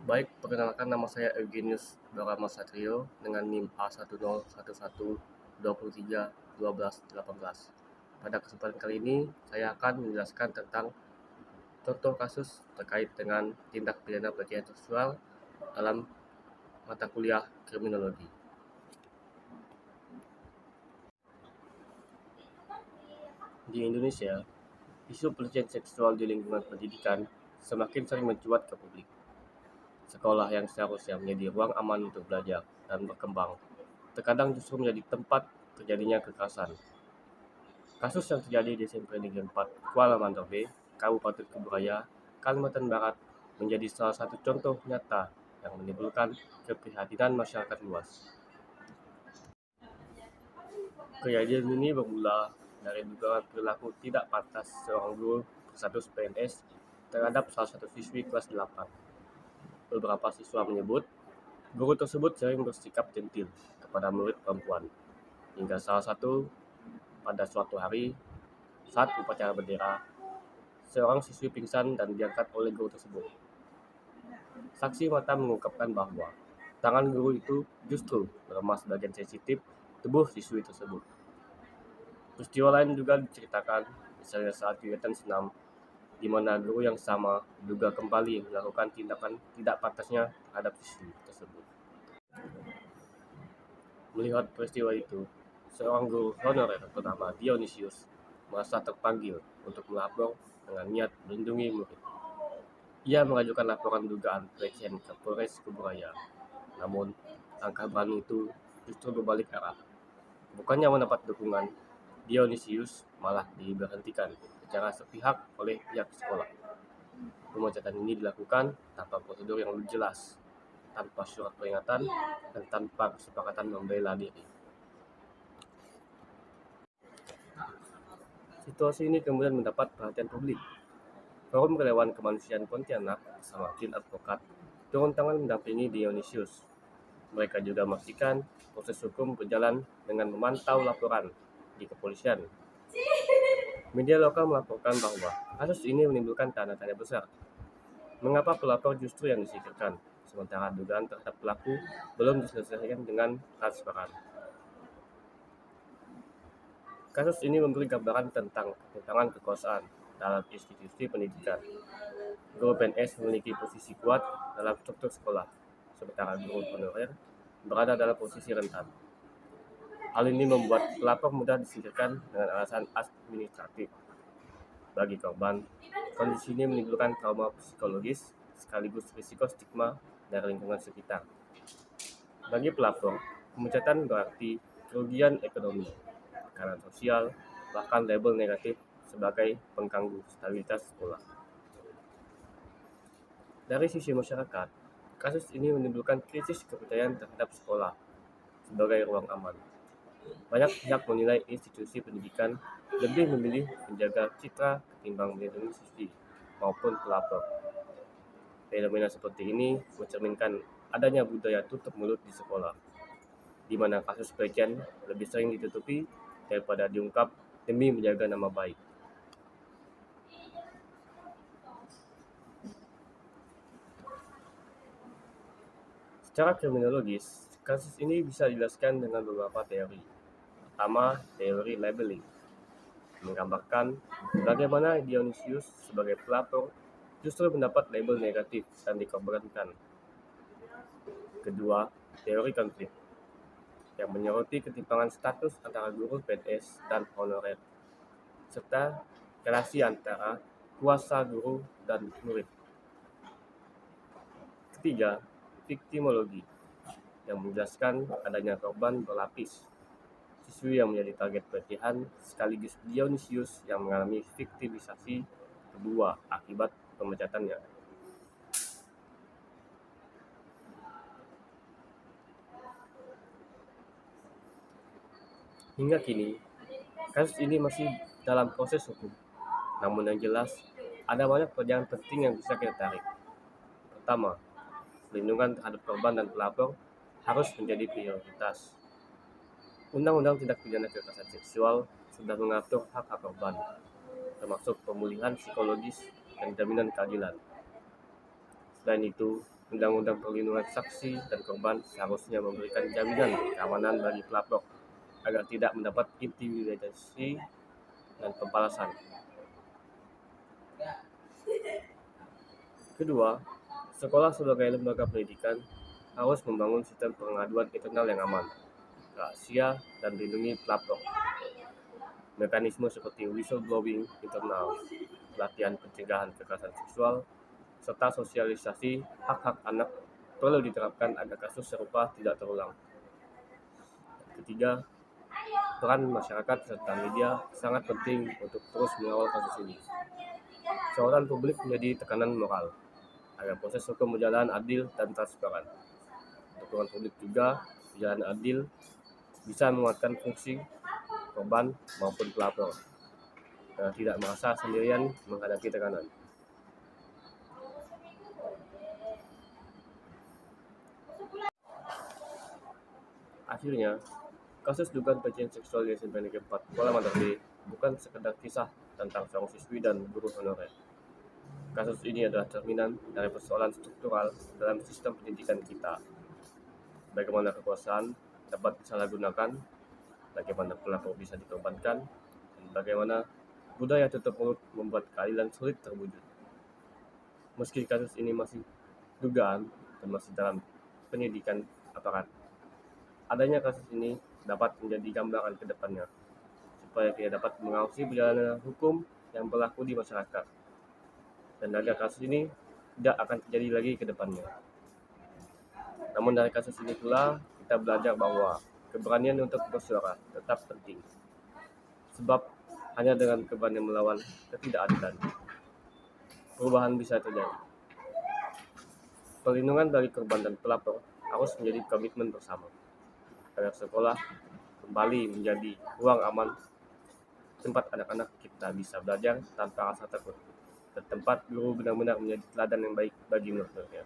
Baik, perkenalkan nama saya Eugenius Dorama Satrio dengan NIM A1011231218. Pada kesempatan kali ini, saya akan menjelaskan tentang contoh kasus terkait dengan tindak pidana pelecehan seksual dalam mata kuliah kriminologi. Di Indonesia, isu pelecehan seksual di lingkungan pendidikan semakin sering mencuat ke publik. Sekolah yang seharusnya menjadi ruang aman untuk belajar dan berkembang, terkadang justru menjadi tempat terjadinya kekerasan. Kasus yang terjadi di SMP Negeri 4 Kuala Mandar B, Kabupaten Kuburaya, Kalimantan Barat menjadi salah satu contoh nyata yang menimbulkan keprihatinan masyarakat luas. Kejadian ini bermula dari dugaan perilaku tidak pantas seorang guru berstatus PNS terhadap salah satu siswi kelas 8. Beberapa siswa menyebut guru tersebut sering bersikap gentil kepada murid perempuan, hingga salah satu pada suatu hari saat upacara bendera, seorang siswi pingsan dan diangkat oleh guru tersebut. Saksi mata mengungkapkan bahwa tangan guru itu justru meremas bagian sensitif tubuh siswi tersebut. Peristiwa lain juga diceritakan, misalnya saat kegiatan senam, di mana guru yang sama diduga kembali melakukan tindakan tidak pantasnya terhadap siswi tersebut. Melihat peristiwa itu, seorang guru honorer bernama Dionysius merasa terpanggil untuk melapor dengan niat melindungi murid. Ia mengajukan laporan dugaan pelecehan ke Polres Kuburaya. Namun, langkah berani itu justru berbalik arah. Bukannya mendapat dukungan, Dionysius malah diberhentikan secara sepihak oleh pihak sekolah. Pemecatan ini dilakukan tanpa prosedur yang jelas, tanpa surat peringatan, dan tanpa kesepakatan membela diri. Situasi ini kemudian mendapat perhatian publik. Forum Relawan Kemanusiaan Pontianak bersama tim advokat turun tangan mendampingi Dionysius. Mereka juga memastikan proses hukum berjalan dengan memantau laporan di kepolisian. Media lokal melaporkan bahwa kasus ini menimbulkan tanda tanya besar. Mengapa pelapor justru yang disingkirkan, sementara dugaan terhadap pelaku belum diselesaikan dengan transparan? Kasus ini memberi gambaran tentang ketimpangan kekuasaan dalam institusi pendidikan. Guru PNS memiliki posisi kuat dalam struktur sekolah, sementara guru honorer berada dalam posisi rentan. Hal ini membuat pelapor mudah disingkirkan dengan alasan administratif. Bagi korban, kondisi ini menimbulkan trauma psikologis sekaligus risiko stigma dari lingkungan sekitar. Bagi pelapor, pemecatan berarti kerugian ekonomi, tekanan sosial, bahkan label negatif sebagai pengganggu stabilitas sekolah. Dari sisi masyarakat, kasus ini menimbulkan krisis kepercayaan terhadap sekolah sebagai ruang aman. Banyak pihak menilai institusi pendidikan lebih memilih menjaga citra ketimbang melindungi siswi maupun pelapor. Fenomena seperti ini mencerminkan adanya budaya tutup mulut di sekolah, di mana kasus pelecehan lebih sering ditutupi daripada diungkap demi menjaga nama baik. Secara kriminologis, kasus ini bisa dijelaskan dengan beberapa teori. Pertama, teori labeling, menggambarkan bagaimana Dionysius sebagai pelapor justru mendapat label negatif dan dikorbankan. Kedua, teori konflik, yang menyoroti ketimpangan status antara guru PNS dan honorer, serta relasi antara kuasa guru dan murid. Ketiga, viktimologi, yang menjelaskan adanya korban berlapis, siswi yang menjadi target pelecehan sekaligus Dionysius yang mengalami viktimisasi kedua akibat pemecatannya. Hingga kini, kasus ini masih dalam proses hukum. Namun yang jelas, ada banyak pelajaran penting yang bisa kita tarik. Pertama, perlindungan terhadap korban dan pelapor harus menjadi prioritas. Undang-Undang Tindak Pidana Kekerasan Seksual sudah mengatur hak-hak korban, termasuk pemulihan psikologis dan jaminan keadilan. Selain itu, Undang-undang Perlindungan Saksi dan Korban seharusnya memberikan jaminan keamanan bagi pelapor agar tidak mendapat intimidasi dan pembalasan. Kedua, sekolah sebagai lembaga pendidikan harus membangun sistem pengaduan internal yang aman, rahasia, dan melindungi pelapor. Mekanisme seperti whistleblowing internal, pelatihan pencegahan kekerasan seksual, serta sosialisasi hak-hak anak perlu diterapkan agar kasus serupa tidak terulang. Ketiga, peran masyarakat serta media sangat penting untuk terus mengawal kasus ini. Sorotan publik menjadi tekanan moral agar proses hukum berjalan adil dan transparan. Dukungan publik juga berjalan adil bisa menguatkan fungsi korban maupun pelapor agar tidak merasa sendirian menghadapi tekanan. Akhirnya, kasus dugaan pelecehan seksual di SMP Negeri 4 Kuala Mandar bukan sekedar kisah tentang seorang siswi dan guru honorer. Kasus ini adalah cerminan dari persoalan struktural dalam sistem pendidikan kita. Bagaimana kekuasaan dapat disalahgunakan, bagaimana pelapor bisa dikorbankan, dan bagaimana budaya tutup mulut membuat keadilan sulit terwujud. Meski kasus ini masih dugaan dan masih dalam penyidikan aparat, adanya kasus ini dapat menjadi gambaran ke depannya, supaya kita dapat mengawasi perjalanan hukum yang berlaku di masyarakat, dan agar kasus ini tidak akan terjadi lagi ke depannya. Namun dari kasus ini pula, kita belajar bahwa keberanian untuk bersuara tetap penting. Sebab hanya dengan keberanian melawan ketidakadilan, perubahan bisa terjadi. Perlindungan bagi korban dan pelapor harus menjadi komitmen bersama, agar sekolah kembali menjadi ruang aman, tempat anak-anak kita bisa belajar tanpa rasa takut, dan tempat guru benar-benar menjadi teladan yang baik bagi murid-muridnya.